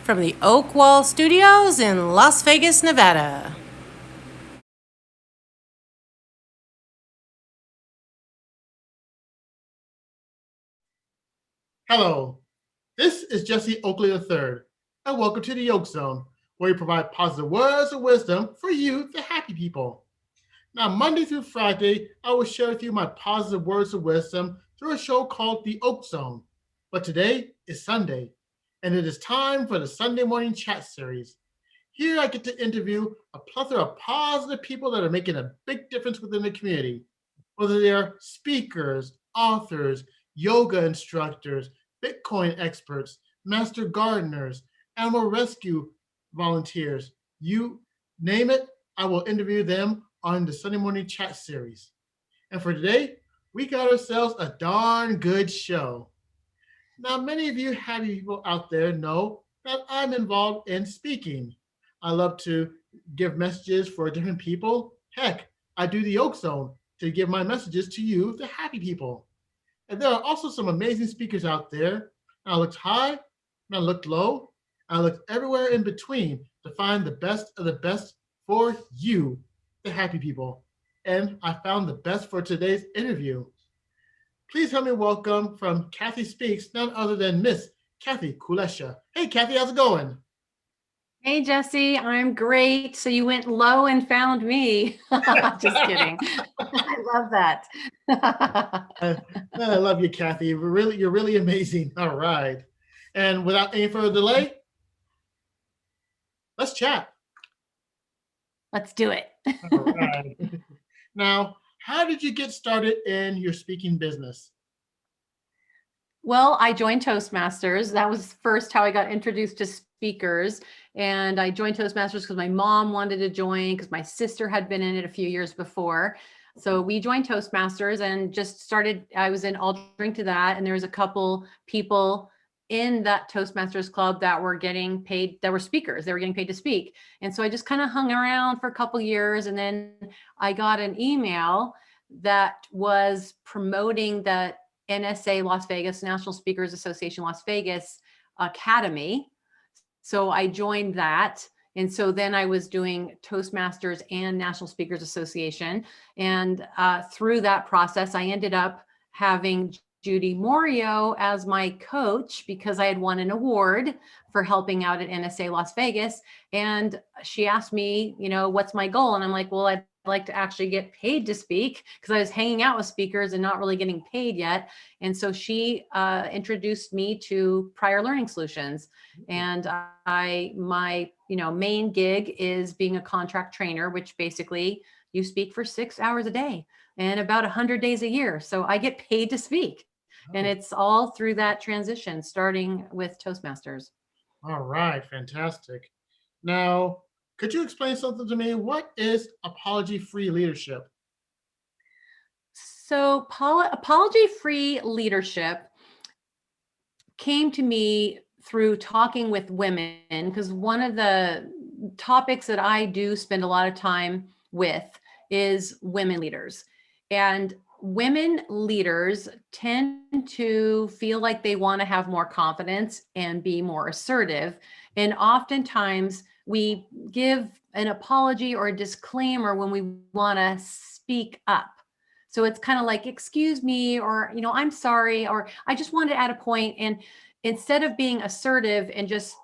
from the Oak Wall Studios in Las Vegas, Nevada. Hello, this is Jesse Oakley III, and welcome to the Yoke Zone, where we provide positive words of wisdom for you, the happy people. Now, Monday through Friday, I will share with you my positive words of wisdom through a show called The Oak Zone. But today is Sunday, and it is time for the Sunday Morning Chat Series. Here I get to interview a plethora of positive people that are making a big difference within the community, whether they are speakers, authors, yoga instructors, Bitcoin experts, master gardeners, animal rescue volunteers. You name it, I will interview them on the Sunday Morning Chat Series. And for today, we got ourselves a darn good show. Now, many of you happy people out there know that I'm involved in speaking. I love to give messages for different people. Heck, I do the Oak Zone to give my messages to you, the happy people. And there are also some amazing speakers out there. And I looked high, and I looked low, and I looked everywhere in between to find the best of the best for you, the happy people. And I found the best for today's interview. Please help me welcome from Kathi Speaks, none other than Miss Kathi Kulesza. Hey, Kathi, how's it going? Hey Jesse, I'm great. So you went low and found me. Just kidding. I love that. I love you, Kathi. You're really amazing. All right. And without any further delay, let's chat. Let's do it. All right. Now, how did you get started in your speaking business? Well, I joined Toastmasters. That was first how I got introduced to speakers. And I joined Toastmasters because my mom wanted to join because my sister had been in it a few years before. So we joined Toastmasters and just started. I was in altering to that. And there was a couple people in that Toastmasters club that were getting paid, that were speakers. They were getting paid to speak. And so I just kind of hung around for a couple years. And then I got an email that was promoting the NSA Las Vegas, National Speakers Association Las Vegas Academy. So I joined that. And so then I was doing Toastmasters and National Speakers Association. And through that process, I ended up having Judy Morio as my coach because I had won an award for helping out at NSA Las Vegas. And she asked me, what's my goal? And I'm like, well, I'd like to actually get paid to speak because I was hanging out with speakers and not really getting paid yet. And so she introduced me to Prior Learning Solutions. And my main gig is being a contract trainer, which basically you speak for 6 hours a day and about 100 days a year. So I get paid to speak. And it's all through that transition, starting with Toastmasters. All right, fantastic. Now, could you explain something to me? What is apology-free leadership? So apology-free leadership came to me through talking with women, because one of the topics that I do spend a lot of time with is women leaders. And women leaders tend to feel like they want to have more confidence and be more assertive. And oftentimes we give an apology or a disclaimer when we want to speak up. So it's kind of like, excuse me, or, I'm sorry, or I just wanted to add a point. And instead of being assertive and just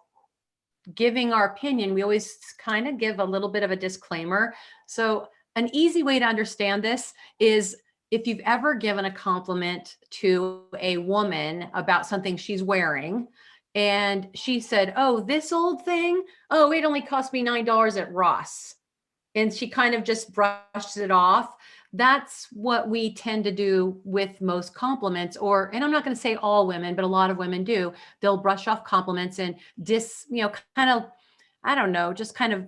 giving our opinion, we always kind of give a little bit of a disclaimer. So an easy way to understand this is if you've ever given a compliment to a woman about something she's wearing, and she said, oh, this old thing, oh, it only cost me $9 at Ross. And she kind of just brushed it off. That's what we tend to do with most compliments, and I'm not going to say all women, but a lot of women do. They'll brush off compliments and kind of, I don't know, just kind of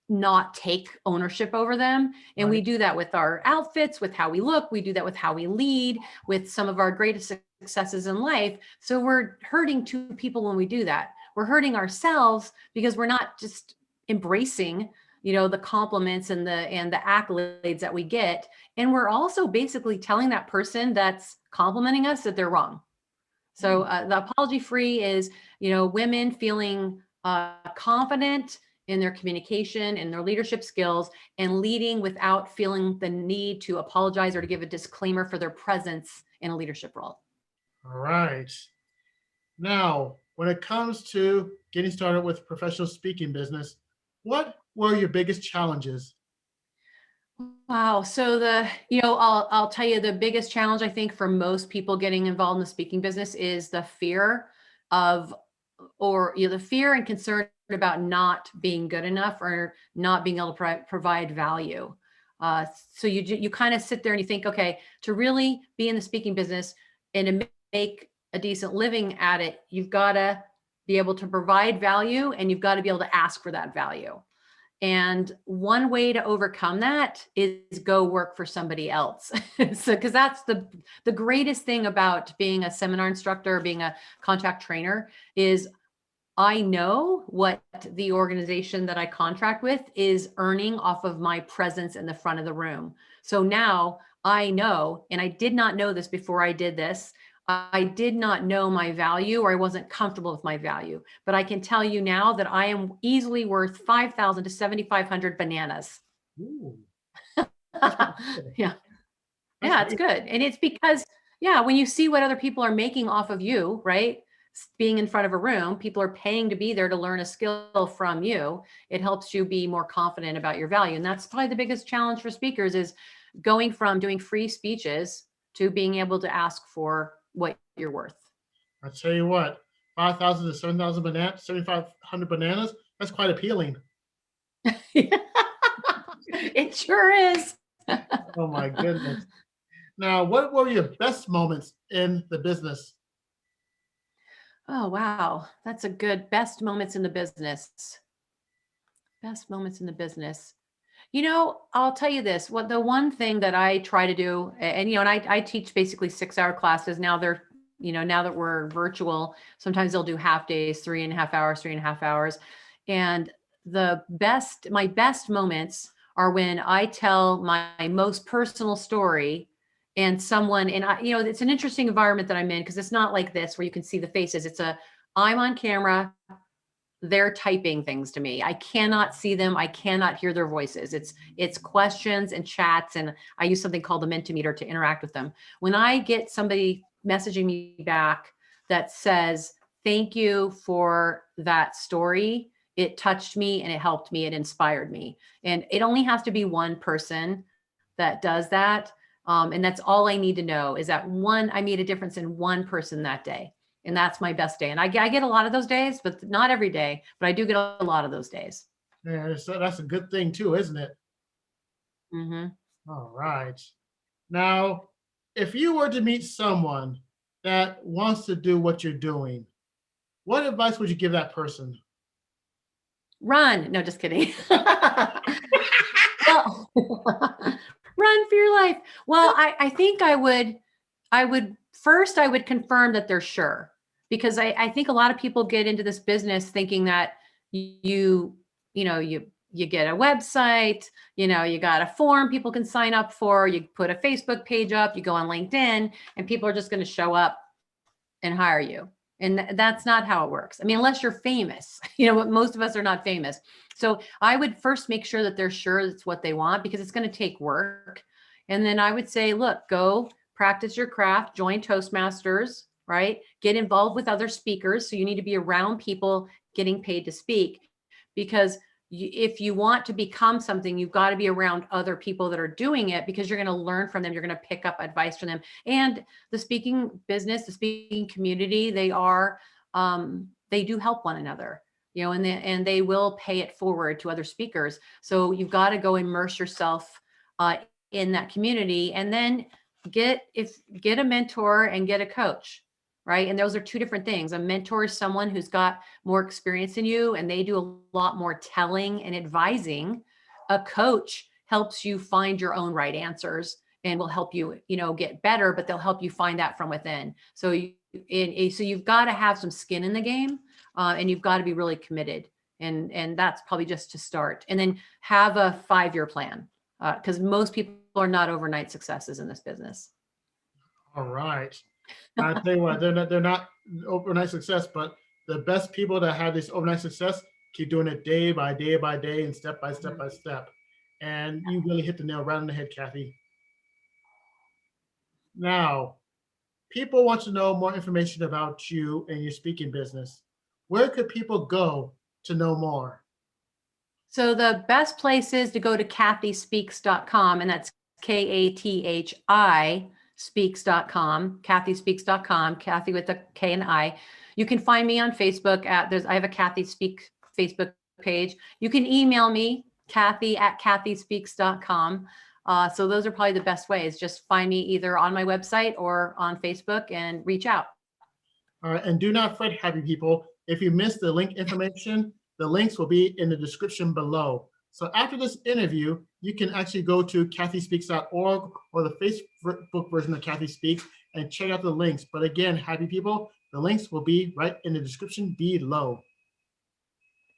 not take ownership over them. And we do that with our outfits, with how we look. We do that with how we lead, with some of our greatest successes in life. So we're hurting two people when we do that. We're hurting ourselves because we're not just embracing the compliments and the accolades that we get. And we're also basically telling that person that's complimenting us that they're wrong. So the apology free is, women feeling confident in their communication and their leadership skills, and leading without feeling the need to apologize or to give a disclaimer for their presence in a leadership role. All right. Now, when it comes to getting started with professional speaking business, what were your biggest challenges? Wow. So I'll tell you the biggest challenge I think for most people getting involved in the speaking business is the fear of, or the fear and concern about not being good enough or not being able to provide value. So you kind of sit there and you think, okay, to really be in the speaking business and to make a decent living at it, you've got to be able to provide value, and you've got to be able to ask for that value. And one way to overcome that is go work for somebody else. So, because that's the greatest thing about being a seminar instructor, being a contact trainer, is I know what the organization that I contract with is earning off of my presence in the front of the room. So now I know, and I did not know this before I did this. I did not know my value, or I wasn't comfortable with my value. But I can tell you now that I am easily worth 5,000 to 7,500 bananas. Ooh, Yeah. that's Yeah, it's amazing. good. And it's because, yeah, when you see what other people are making off of you, right? Being in front of a room, people are paying to be there to learn a skill from you. It helps you be more confident about your value. And that's probably the biggest challenge for speakers, is going from doing free speeches to being able to ask for what you're worth. I tell you what, 5,000 to 7,000 bananas, 7,500 bananas, that's quite appealing. It sure is. Oh my goodness. Now, what were your best moments in the business? Oh, wow. That's a good best moments in the business. Best moments in the business. I'll tell you this, what the one thing that I try to do, and I teach basically 6-hour classes. Now now that we're virtual, sometimes they'll do half days, 3.5 hours, 3.5 hours. And my best moments are when I tell my most personal story, and it's an interesting environment that I'm in, because it's not like this where you can see the faces. I'm on camera, they're typing things to me. I cannot see them. I cannot hear their voices. It's questions and chats, and I use something called the Mentimeter to interact with them. When I get somebody messaging me back that says, "Thank you for that story. It touched me and it helped me. It inspired me." And it only has to be one person that does that. And that's all I need to know, is that I made a difference in one person that day. And that's my best day. And I get a lot of those days, but not every day, but I do get a lot of those days. Yeah, so that's a good thing too, isn't it? Hmm. All right. Now, if you were to meet someone that wants to do what you're doing, what advice would you give that person? Run. No, just kidding. Well, run for your life. Well, I think I would confirm that they're sure, because I think a lot of people get into this business thinking that you, you get a website, you got a form people can sign up for, you put a Facebook page up, you go on LinkedIn, and people are just going to show up and hire you. And that's not how it works. I mean, unless you're famous, but most of us are not famous. So I would first make sure that they're sure it's what they want, because it's going to take work. And then I would say, look, go practice your craft, join Toastmasters, right? Get involved with other speakers. So you need to be around people getting paid to speak, because if you want to become something, you've got to be around other people that are doing it, because you're going to learn from them. You're going to pick up advice from them. And the speaking business, the speaking community, they do help one another, and they will pay it forward to other speakers. So you've got to go immerse yourself in that community, and then get a mentor and get a coach. Right. And those are two different things. A mentor is someone who's got more experience than you, and they do a lot more telling and advising. A coach helps you find your own right answers and will help you, get better, but they'll help you find that from within. So so you've got to have some skin in the game, and you've got to be really committed. And that's probably just to start. And then have a 5-year plan, because most people are not overnight successes in this business. All right. I tell you what, they're not overnight success, but The best people that have this overnight success keep doing it day by day by day and step by step by step. And you really hit the nail right on the head, Kathi. Now, people want to know more information about you and your speaking business. Where could people go to know more? So the best place is to go to kathyspeaks.com, and that's KATHI speaks.com, kathyspeaks.com, Kathi with a K and I. You can find me on Facebook I have a Kathi Speak Facebook page. You can email me, Kathi@kathyspeaks.com. So those are probably the best ways. Just find me either on my website or on Facebook and reach out. All right, and do not fret, happy people. If you missed the link information, the links will be in the description below. So after this interview, you can actually go to kathyspeaks.org or the Facebook version of Kathi Speaks and check out the links. But again, happy people, the links will be right in the description below.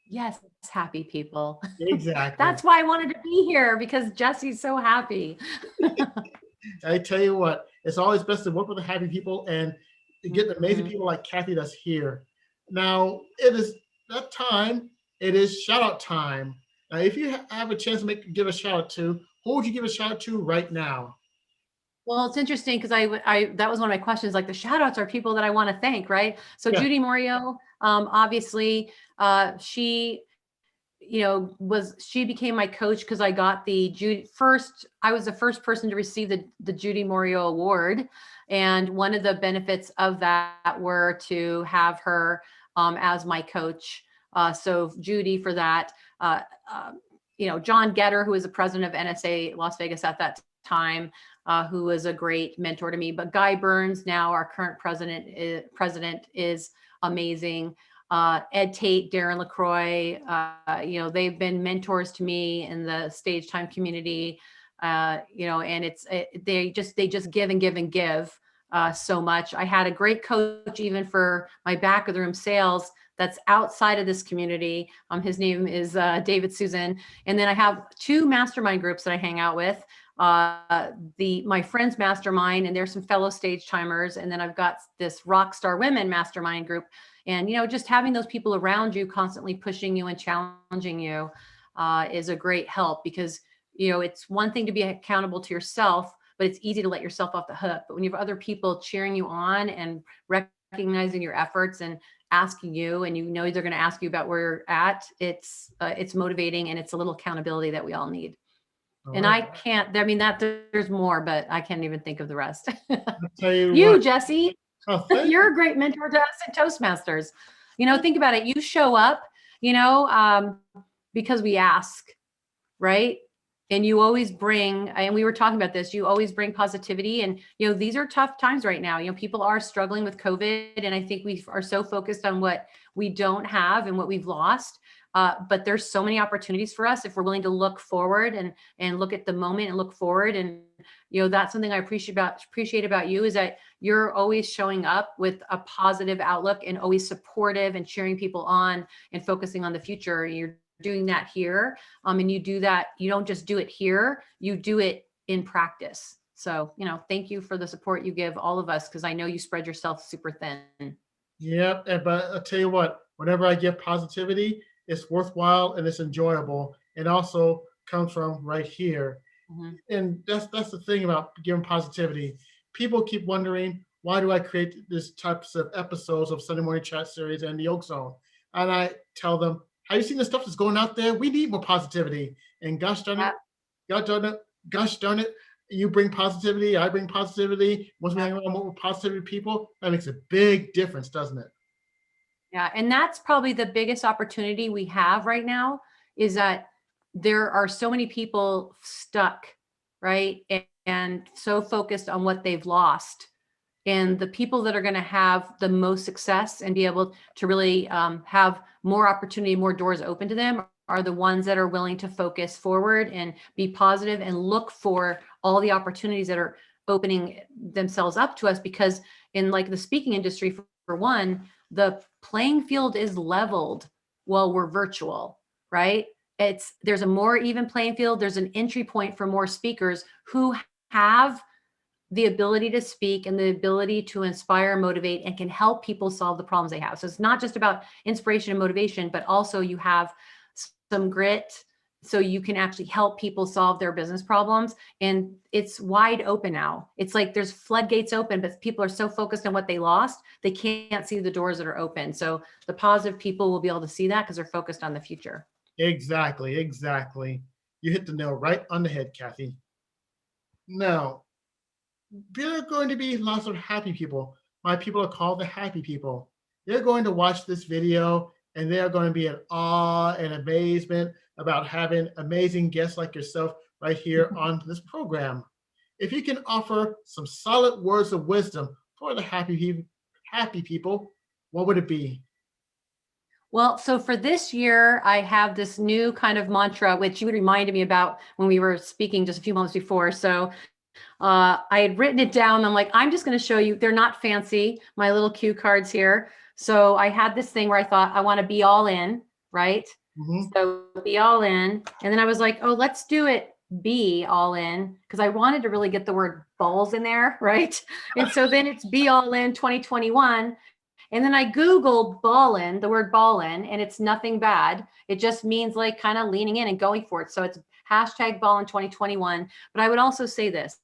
Yes, happy people. Exactly. That's why I wanted to be here, because Jesse's so happy. I tell you what, it's always best to work with the happy people and get amazing people like Kathi that's here. Now, it is that time. It is shout out time. Now, if you have a chance to give a shout out to, who would you give a shout out to right now? Well, it's interesting because that was one of my questions. Like, the shout outs are people that I want to thank, right? So Yeah. Judy Morio, obviously, she became my coach because I got I was the first person to receive the Judy Morio Award. And one of the benefits of that were to have her as my coach. So Judy for that, John Getter, who was the president of NSA Las Vegas at that time, who was a great mentor to me. But Guy Burns, now our current president is amazing. Ed Tate, Darren LaCroix, they've been mentors to me in the stage time community, and they just give and give and give so much. I had a great coach even for my back of the room sales that's outside of this community. His name is David Susan. And then I have two mastermind groups that I hang out with. My Friends Mastermind, and there's some fellow stage timers. And then I've got this Rockstar Women Mastermind group. And, just having those people around you constantly pushing you and challenging you is a great help, because, it's one thing to be accountable to yourself, but it's easy to let yourself off the hook. But when you have other people cheering you on and recognizing your efforts and asking you, and they're going to ask you about where you're at, it's motivating, and it's a little accountability that we all need. All and right. I can't, there's more, but I can't even think of the rest. I'll tell you You, what. Jesse, Oh, you're a great mentor to us in Toastmasters. Think about it. You show up, because we ask, right? And you always bring, and we were talking about this, you always bring positivity. And, these are tough times right now. People are struggling with COVID. And I think we are so focused on what we don't have and what we've lost. But there's so many opportunities for us if we're willing to look forward and look at the moment and look forward. And, that's something I appreciate about you, is that you're always showing up with a positive outlook and always supportive and cheering people on and focusing on the future. You're doing that here. And you do that. You don't just do it here, you do it in practice. So, thank you for the support you give all of us, because I know you spread yourself super thin. Yep. But I'll tell you what, whenever I give positivity, it's worthwhile and it's enjoyable. It also comes from right here. Mm-hmm. And that's the thing about giving positivity. People keep wondering, why do I create this types of episodes of Sunday Morning Chat Series and the Oak Zone? And I tell them, have you seen the stuff that's going out there? We need more positivity. And gosh darn it, you bring positivity, I bring positivity. Once we hang around more positivity people, that makes a big difference, doesn't it? Yeah. And that's probably the biggest opportunity we have right now, is that there are so many people stuck, right? And so focused on what they've lost. And the people that are going to have the most success and be able to really have more opportunity, more doors open to them, are the ones that are willing to focus forward and be positive and look for all the opportunities that are opening themselves up to us. Because in the speaking industry, for one, the playing field is leveled while we're virtual, right? There's a more even playing field. There's an entry point for more speakers who have the ability to speak and the ability to inspire, motivate, and can help people solve the problems they have. So it's not just about inspiration and motivation, but also you have some grit, so you can actually help people solve their business problems. And it's wide open now. It's like there's floodgates open, but people are so focused on what they lost, they can't see the doors that are open. So the positive people will be able to see that because they're focused on the future. Exactly, exactly. You hit the nail right on the head, Kathi. Now, there are going to be lots of happy people. My people are called the happy people. They're going to watch this video and they are going to be in awe and amazement about having amazing guests like yourself right here on this program. If you can offer some solid words of wisdom for the happy people, what would it be? Well, so for this year, I have this new kind of mantra, which you reminded me about when we were speaking just a few moments before. So I had written it down. I'm like, I'm just going to show you. They're not fancy, my little cue cards here. So I had this thing where I thought I want to be all in, right? Mhm. So be all in. And then I was like, oh, let's do it. Be all in, because I wanted to really get the word balls in there, right? And so then it's be all in 2021. And then I Googled ballin, the word ballin, and it's nothing bad. It just means like kind of leaning in and going for it. So it's hashtag ballin 2021. But I would also say this,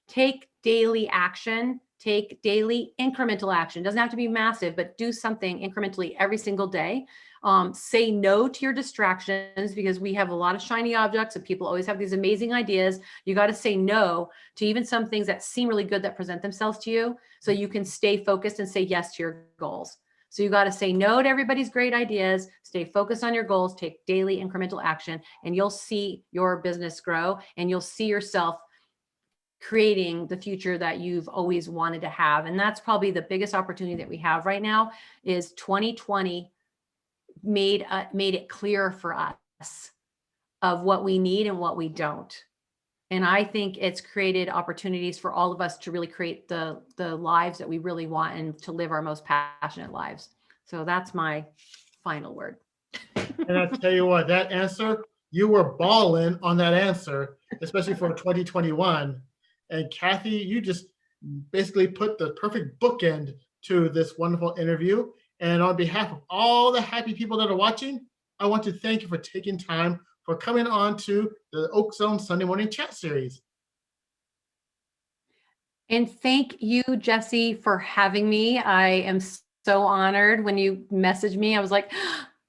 take daily action, take daily incremental action. It doesn't have to be massive, but do something incrementally every single day. Say no to your distractions, because we have a lot of shiny objects and people always have these amazing ideas. You got to say no to even some things that seem really good that present themselves to you, so you can stay focused and say yes to your goals. So you got to say no to everybody's great ideas, stay focused on your goals, take daily incremental action, and you'll see your business grow and you'll see yourself creating the future that you've always wanted to have. And that's probably the biggest opportunity that we have right now. Is 2020 made it clear for us of what we need and what we don't. And I think it's created opportunities for all of us to really create the lives that we really want and to live our most passionate lives. So that's my final word. And I tell you what, that answer, you were balling on that answer, especially for 2021. And Kathi, you just basically put the perfect bookend to this wonderful interview. And on behalf of all the happy people that are watching, I want to thank you for taking time for coming on to the Oak Zone Sunday Morning Chat Series. And thank you, Jesse, for having me. I am so honored. When you messaged me, I was like,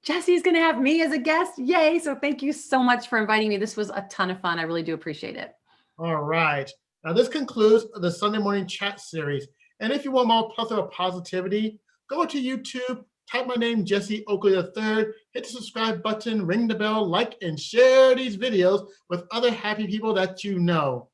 Jesse's going to have me as a guest. Yay. So thank you so much for inviting me. This was a ton of fun. I really do appreciate it. All right. Now, this concludes the Sunday Morning Chat Series. And if you want more plethora of positivity, go to YouTube, type my name, Jesse Oakley III, hit the subscribe button, ring the bell, like, and share these videos with other happy people that you know.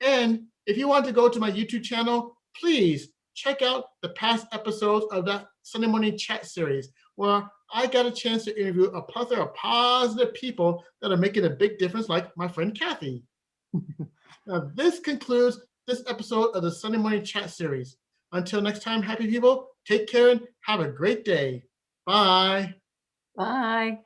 And if you want to go to my YouTube channel, please check out the past episodes of that Sunday Morning Chat Series, where I got a chance to interview a plethora of positive people that are making a big difference, like my friend Kathi. Now, this concludes this episode of the Sunday Morning Chat Series. Until next time, happy people, take care and have a great day. Bye. Bye.